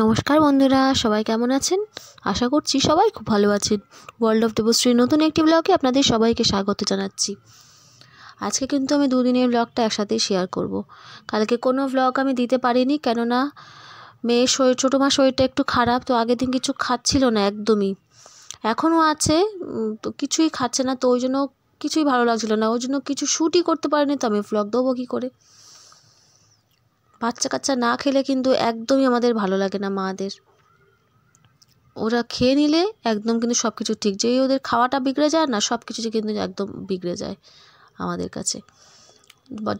নমস্কার বন্ধুরা, সবাই কেমন আছেন? আশা করছি সবাই খুব ভালো আছেন। ওয়ার্ল্ড অফ দেবশ্রীর নতুন একটি ব্লগে আপনাদের সবাইকে স্বাগত জানাচ্ছি। আজকে কিন্তু আমি দুদিনের ব্লগটা একসাথেই শেয়ার করব। কালকে কোনো ব্লগ আমি দিতে পারিনি, কেননা মেয়ের শরীর, ছোটো মার শরীরটা একটু খারাপ, তো আগের দিন কিছু খাচ্ছিল না একদমই। এখনও আছে, তো কিছুই খাচ্ছে না, তো ওই জন্য কিছুই ভালো লাগছিল না, ওই জন্য কিছু শ্যুটই করতে পারিনি। তো আমি ব্লগ দেবো কী করে? বাচ্চা কাচ্চা না খেলে কিন্তু একদমই আমাদের ভালো লাগে না মাদের। ওরা খেয়ে নিলে একদম কিন্তু সব কিছু ঠিক, যেই ওদের খাওয়াটা বিগড়ে যায় না, সব কিছু কিন্তু একদম বিগড়ে যায় আমাদের কাছে।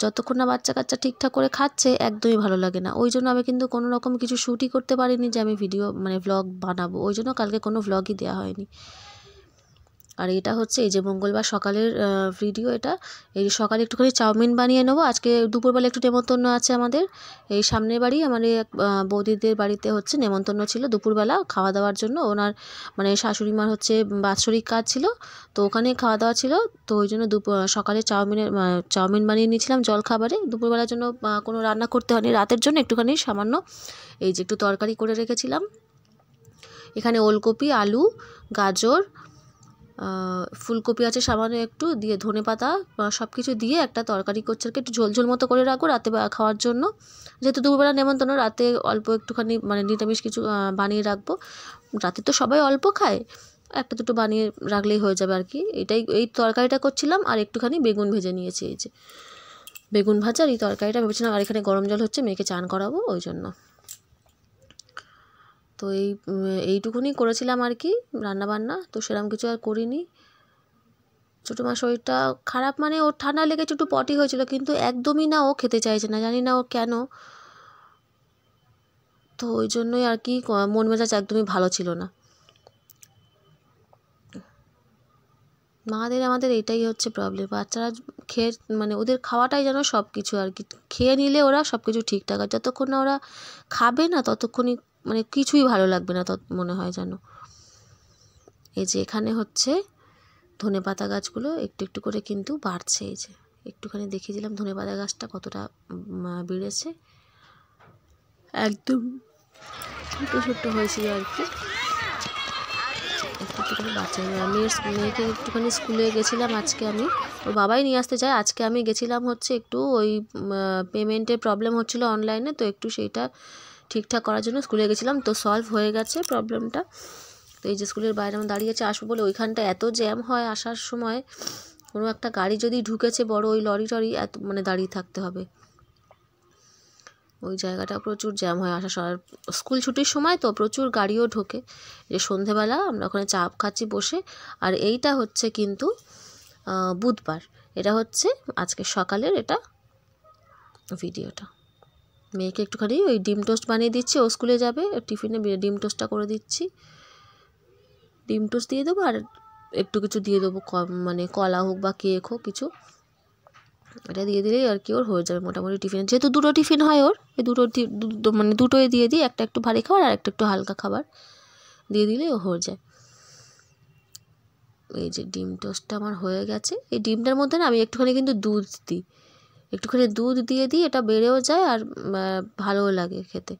যতক্ষণ না বাচ্চা কাচ্চা ঠিকঠাক করে খাচ্ছে একদমই ভালো লাগে না। ওই জন্য আমি কিন্তু কোনো রকম কিছু শ্যুটই করতে পারিনি যে আমি ভিডিও ভ্লগ বানাবো, ওই জন্য কালকে কোনো ভ্লগই দেওয়া হয়নি। আর এটা হচ্ছে এই যে মঙ্গলবার সকালের ভিডিও। এটা এই সকালে একটুখানি চাউমিন বানিয়ে নেবো। আজকে দুপুরবেলা একটু নেমন্তন্ন আছে আমাদের, এই সামনের বাড়ি আমার এক বৌদিদের বাড়িতে হচ্ছে নেমন্তন্ন ছিল দুপুরবেলা খাওয়া দাওয়ার জন্য। ওনার শাশুড়ি মার হচ্ছে বাৎসরিক কাজ ছিল, তো ওখানে খাওয়া দাওয়া ছিল। তো ওই জন্য সকালে চাউমিন বানিয়ে নিয়েছিলাম জলখাবারে। দুপুরবেলার জন্য কোনো রান্না করতে হয়নি, রাতের জন্য একটুখানি সামান্য এই যে একটু তরকারি করে রেখেছিলাম। এখানে ওলকপি, আলু, গাজর, ফুলকপি আছে সামান্য একটু দিয়ে, ধনেপাতা, সব কিছু দিয়ে একটা তরকারি করছে, একটু ঝোল ঝোল মতো করে রাখবো রাতে খাওয়ার জন্য। যেহেতু দুপুরবেলা নেমন্তন্ন, রাতে অল্প একটুখানি নিরামিষ কিছু বানিয়ে রাখবো। রাতে তো সবাই অল্প খায়, একটা দুটো বানিয়ে রাখলেই হয়ে যাবে আর কি। এই তরকারিটা করছিলাম, আর একটুখানি বেগুন ভেজে নিয়েছি। এই যে বেগুন ভাজা আর এই তরকারিটা ভেবেছিলাম। আর এখানে গরম জল হচ্ছে, মেয়েকে চান করাবো ওই জন্য। তো এইটুকুনি করেছিলাম আর কি রান্নাবান্না, তো সেরকম কিছু আর করিনি। ছোটো মার শরীরটা খারাপ, ওর ঠান্ডা লেগেছে, একটু পটি হয়েছিল, কিন্তু একদমই না ও খেতে চাইছে না, জানি না ও কেন। তো ওই জন্যই আর কি মন মেজাজ একদমই ভালো ছিল না। আমাদের এইটাই হচ্ছে প্রবলেম। বাচ্চারা খেয়ে ওদের খাওয়াটাই যেন সব কিছু আর কি। খেয়ে নিলে ওরা সব কিছু ঠিকঠাক, আর যতক্ষণ না ওরা খাবে না ততক্ষণই কিছুই ভালো লাগবে না, মনে হয় যেন। এই যে এখানে হচ্ছে ধনেপাতা গাছগুলো একটু একটু করে কিন্তু বাড়ছে। এই যে একটুখানি দেখিয়ে দিলাম ধনেপাতা গাছটা কতটা বেড়েছে, একদম ছোটো ছোট্টো হয়েছিল আর কি। একটুখানি মেয়েকে একটুখানি স্কুলে গেছিলাম আজকে আমি, ওর বাবাই নিয়ে আসতে চায়। আজকে আমি গেছিলাম হচ্ছে একটু ওই পেমেন্টের প্রবলেম হচ্ছিলো অনলাইনে, তো একটু সেইটা ঠিকঠাক করার জন্য স্কুলে গেছিলাম। তো সলভ হয়ে গেছে প্রবলেমটা। তো এই যে স্কুলের বাইরে আমি দাঁড়িয়েছে, আসবো বলে। ওইখানটা এত জ্যাম হয় আসার সময়, কোনো একটা গাড়ি যদি ঢুকেছে বড়, ওই লরি টরি এত দাঁড়িয়ে থাকতে হবে। ওই জায়গাটা প্রচুর জ্যাম হয় আসার সময়। স্কুল ছুটির সময় তো প্রচুর গাড়িও ঢোকে। যে সন্ধেবেলা আমরা ওখানে চা খাচ্ছি বসে। আর এইটা হচ্ছে কিন্তু বুধবার, এটা হচ্ছে আজকে সকালের এটা ভিডিওটা। মেয়েকে একটুখানি ওই ডিম টোস্ট বানিয়ে দিচ্ছি, ও স্কুলে যাবে, টিফিনে ডিম টোস্টটা করে দিচ্ছি। ডিম টোস্ট দিয়ে দেবো, আর একটু কিছু দিয়ে দেবো, কলা হোক বা কেক হোক কিছু, এটা দিয়ে দিলেই আর কি ওর হয়ে যাবে মোটামুটি টিফিন। যেহেতু দুটো টিফিন হয় ওর, এই দুটোই দিয়ে দিই, একটা একটু ভারী খাবার আর একটা একটু হালকা খাবার দিয়ে দিলেই ও হয়ে যায়। এই যে ডিম টোস্টটা আমার হয়ে গেছে। এই ডিমটার মধ্যে না আমি একটুখানি কিন্তু দুধ দিই, একটুখানি দুধ দিয়ে দিই, এটা বেড়েও যায় আর ভালোও লাগে খেতে।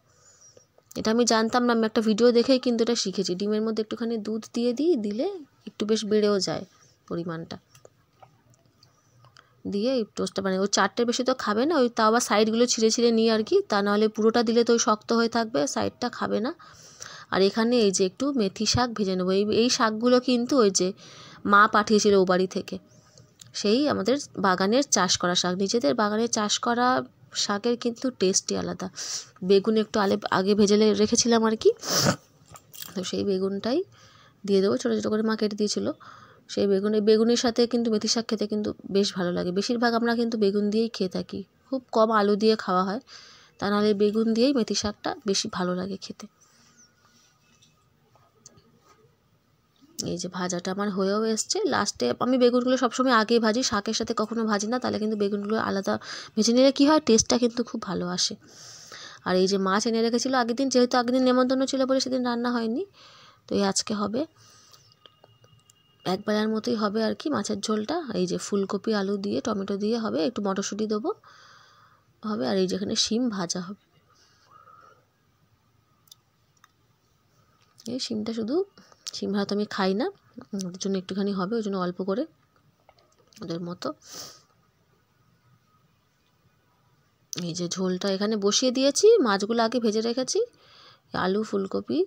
এটা আমি জানতাম না, আমি একটা ভিডিও দেখেই কিন্তু এটা শিখেছি। ডিমের মধ্যে একটুখানি দুধ দিয়ে দিই, দিলে একটু বেশ বেড়েও যায় পরিমাণটা। দিয়ে এই টোস্টটা ওই 4টের বেশি তো খাবে না, ওই তাও আবার সাইডগুলো ছিঁড়ে ছিঁড়ে নিই আর কি, তা নাহলে পুরোটা দিলে তো ওই শক্ত হয়ে থাকবে, সাইডটা খাবে না। আর এখানে এই যে একটু মেথি শাক ভেজে নেবো। এই শাকগুলো কিন্তু ওই যে মা পাঠিয়েছিল ও বাড়ি থেকে, সেই আমাদের বাগানের চাষ করা শাক, নিজেদের বাগানের চাষ করা শাকের কিন্তু টেস্টই আলাদা। বেগুন একটু আগে ভেজে রেখেছিলাম আর কি, তো সেই বেগুনটাই দিয়ে দেবো, ছোটো ছোটো করে মা কেটে দিয়েছিল। সেই বেগুনের সাথে কিন্তু মেথি শাক খেতে কিন্তু বেশ ভালো লাগে। বেশিরভাগ আমরা কিন্তু বেগুন দিয়েই খেয়ে থাকি, খুব কম আলু দিয়ে খাওয়া হয়, তা নাহলে বেগুন দিয়েই মেথি শাকটা বেশি ভালো লাগে খেতে। এই যে ভাজাটা আমার হয়েও এসছে। লাস্টে আমি বেগুনগুলো সবসময় আগেই ভাজি, শাকের সাথে কখনো ভাজি না, তাহলে কিন্তু বেগুনগুলো আলাদা ভেজে নিলে কী হয়, টেস্টটা কিন্তু খুব ভালো আসে। আর এই যে মাছ এনে রেখেছিলো আগের দিন, যেহেতু আগের দিন নেমন্তন্ন ছিল বলে সেদিন রান্না হয়নি, তো এই আজকে হবে, একবেলার মতোই হবে আর কি মাছের ঝোলটা। এই যে ফুলকপি আলু দিয়ে টমেটো দিয়ে হবে, একটু মটরশুঁটি দেবো হবে, আর এই যেখানে শিম ভাজা হবে। এই শিমটা শুধু, শিম ভাত আমি খাই না, ওদের জন্য একটুখানি হবে, ওই জন্য অল্প করে ওদের মতো। এই যে ঝোলটা এখানে বসিয়ে দিয়েছি, মাছগুলো আগে ভেজে রেখেছি, আলু ফুলকপি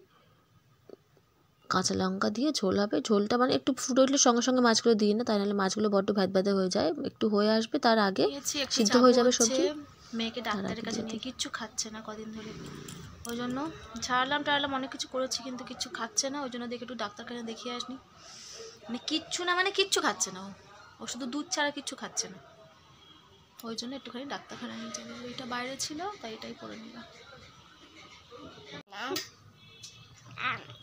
কাঁচা লঙ্কা দিয়ে ঝোল হবে। ঝোলটা মানে একটু ফুটে উঠলে সঙ্গে সঙ্গে মাছগুলো দিই না, তাই নাহলে মাছগুলো বড্ড ভ্যাদ ভ্যাদে হয়ে যায়, একটু হয়ে আসবে তার আগে সিদ্ধ হয়ে যাবে সবজি। মেয়েকে ডাক্তারের কাছে নিয়ে কিচ্ছু খাচ্ছে না কদিন ধরে, ওই জন্য ছাড়লাম অনেক কিছু করেছি কিন্তু কিচ্ছু খাচ্ছে না, ওই জন্য দেখে একটু ডাক্তারখানে দেখিয়ে আসনি। মানে কিচ্ছু না, মানে কিচ্ছু খাচ্ছে না, ও শুধু দুধ ছাড়া কিচ্ছু খাচ্ছে না, ওই জন্য একটুখানি ডাক্তারখানা নিয়ে চলে। এটা বাইরে ছিল তাই এটাই করে নিলাম।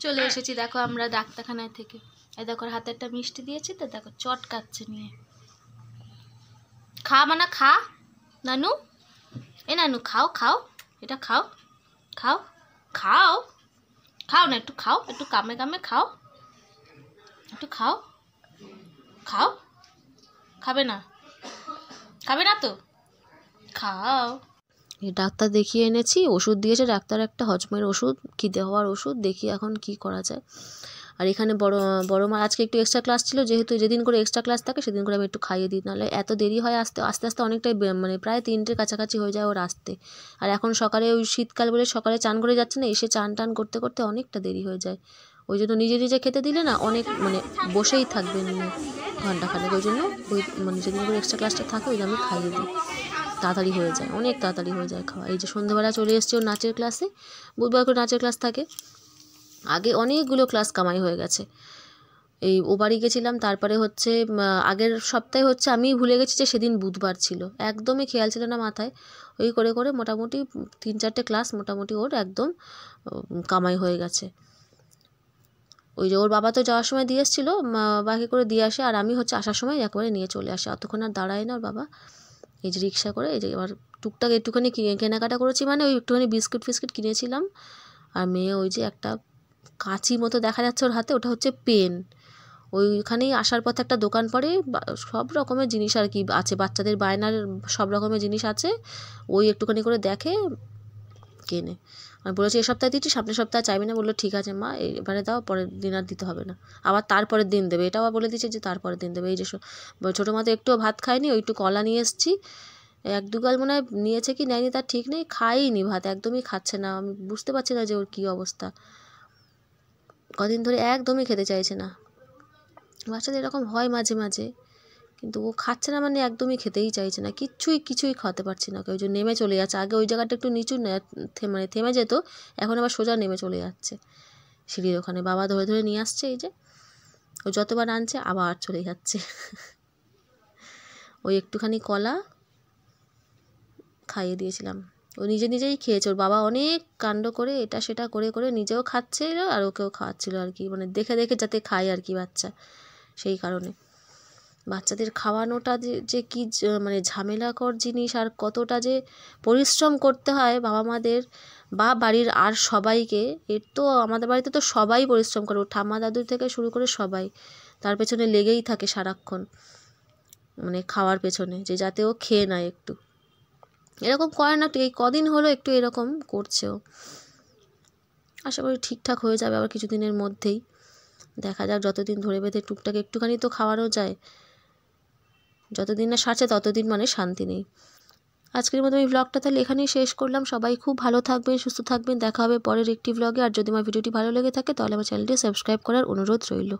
চলে এসেছি দেখো আমরা ডাক্তারখানায় থেকে। এই দেখো হাতে একটা মিষ্টি দিয়েছি তো, দেখো চটকাচ্ছে নিয়ে। খা মানা খা নানু, এ নানু খাও খাও, এটা খাও খাও খাও, খাও না একটু খাও, একটু কামে কামে খাও, একটু খাও খাও, খাবে না, খাবে না তো খাও। ডাক্তার দেখিয়ে এনেছি, ওষুধ দিয়েছে ডাক্তার, একটা হজমের ওষুধ, খিদে হওয়ার ওষুধ, দেখি এখন কি করা যায়। আর এখানে বড় মা আজকে একটু এক্সট্রা ক্লাস ছিল, যেহেতু যেদিন করে এক্সট্রা ক্লাস থাকে সেদিন করে আমি একটু খাইয়ে দিই, নাহলে এত দেরি হয় আস্তে আস্তে অনেকটাই, মানে প্রায় 3টের কাছাকাছি হয়ে যায় ওর আসতে। আর এখন সকালে ওই শীতকাল বলে সকালে চান করে যাচ্ছে না, এসে চান টান করতে করতে অনেকটা দেরি হয়ে যায়, ওই জন্য নিজে নিজে খেতে দিলে না অনেক মানে বসেই থাকবে নিয়ে ঘন্টাখানেক, ওই জন্য ওই মানে যেদিন করে এক্সট্রা ক্লাসটা থাকে ওই আমি খাইয়ে দিই, তাড়াতাড়ি হয়ে যায়, অনেক তাড়াতাড়ি হয়ে যায় খাওয়া। এই যে সন্ধ্যেবেলা চলে এসছে ওর নাচের ক্লাসে, বুধবার করে নাচের ক্লাস থাকে, আগে অনেকগুলো ক্লাস কামাই হয়ে গেছে। এই ও বাড়ি গেছিলাম, তারপরে হচ্ছে আগের সপ্তাহে হচ্ছে আমি ভুলে গেছি যে সেদিন বুধবার ছিল, একদমই খেয়াল ছিল না মাথায়, ওই করে করে মোটামুটি 3-4টে ক্লাস মোটামুটি ওর একদম কামাই হয়ে গেছে। ওই যে ওর বাবা তো যাওয়ার সময় দিয়ে এসেছিল, বাকি করে দিয়ে আসে, আর আমি হচ্ছে আসার সময় একবারে নিয়ে চলে আসি, অতক্ষণ আর দাঁড়ায় না ওর বাবা। এই যে রিক্সা করে, এই যে এবার টুকটাক একটুখানি কেনাকাটা করেছি, মানে ওই একটুখানি বিস্কুট ফিস্কুট কিনেছিলাম। আর মেয়ে ওই যে একটা কাঁচি মতো দেখা যাচ্ছে ওর হাতে, ওটা হচ্ছে পেন, ওইখানেই আসার পথে একটা দোকান পড়ে, সব রকমের জিনিস আর কি আছে, বাচ্চাদের বায়নার সব রকমের জিনিস আছে, ওই একটুখানি করে দেখে কেনে। আমি বলেছি এ সপ্তাহে দিচ্ছি, সামনের সপ্তাহে চাইবে না, বললো ঠিক আছে মা এবারে দাও, পরের দিন আর দিতে হবে না, আবার তারপরের দিন দেবে, এটাও বলে দিচ্ছে যে তারপরের দিন দেবে। এই যে ছোটো মা তো একটুও ভাত খায়নি, ওই একটু কলা নিয়ে এসেছি, 1-2 গাল মনে হয় নিয়েছে কি নেয়নি তার ঠিক নেই, খাইনি ভাত, একদমই খাচ্ছে না, আমি বুঝতে পারছি না যে ওর কী অবস্থা, কদিন ধরে একদমই খেতে চাইছে না। বাচ্চাদের এরকম হয় মাঝে মাঝে, কিন্তু ও খাচ্ছে না, মানে একদমই খেতেই চাইছে না, কিছুই খাওয়াতে পারছি না, ওই জন্য নেমে চলে যাচ্ছে, আগে ওই জায়গাটা একটু নিচু মানে থেমে যেত, এখন আবার সোজা নেমে চলে যাচ্ছে সিঁড়ির ওখানে, বাবা ধরে ধরে নিয়ে আসছে, এই যে ও যতবার আনছে আবার চলে যাচ্ছে। ওই একটুখানি কলা খাইয়ে দিয়েছিলাম, ও নিজেই খেয়েছে, ওর বাবা অনেক কাণ্ড করে এটা সেটা করে করে নিজেও খাচ্ছিল আর ওকেও খাওয়াচ্ছিল আর কি, মানে দেখে দেখে যাতে খায় আর কি বাচ্চা, সেই কারণে। বাচ্চাদের খাওয়ানোটা যে কী মানে ঝামেলাকর জিনিস, আর কতটা যে পরিশ্রম করতে হয় বাবা মাদের বা বাড়ির আর সবাইকে, এর তো আমাদের বাড়িতে তো সবাই পরিশ্রম করে, ঠাম্মা দাদুর থেকে শুরু করে সবাই তার পেছনে লেগেই থাকে সারাক্ষণ, মানে খাওয়ার পেছনে, যে যাতে ও খেয়ে নেয় একটু, এরকম করে না, এই কদিন হলো একটু এরকম করছেও, আশা করি ঠিকঠাক হয়ে যাবে আবার কিছুদিনের মধ্যেই, দেখা যাক যতদিন ধরে বেঁধে টুকটাক একটুখানি তো খাওয়ানো যায়, যতদিন না সারছে ততদিন মানে শান্তি নেই। আজকের মতো আমি ভ্লগটা তাহলে এখানেই শেষ করলাম, সবাই খুব ভালো থাকবেন, সুস্থ থাকবেন, দেখা হবে পরের একটি ভ্লগে। আর যদি আমার ভিডিওটি ভালো লেগে থাকে তাহলে আমার চ্যানেলটি সাবস্ক্রাইব করার অনুরোধ রইল।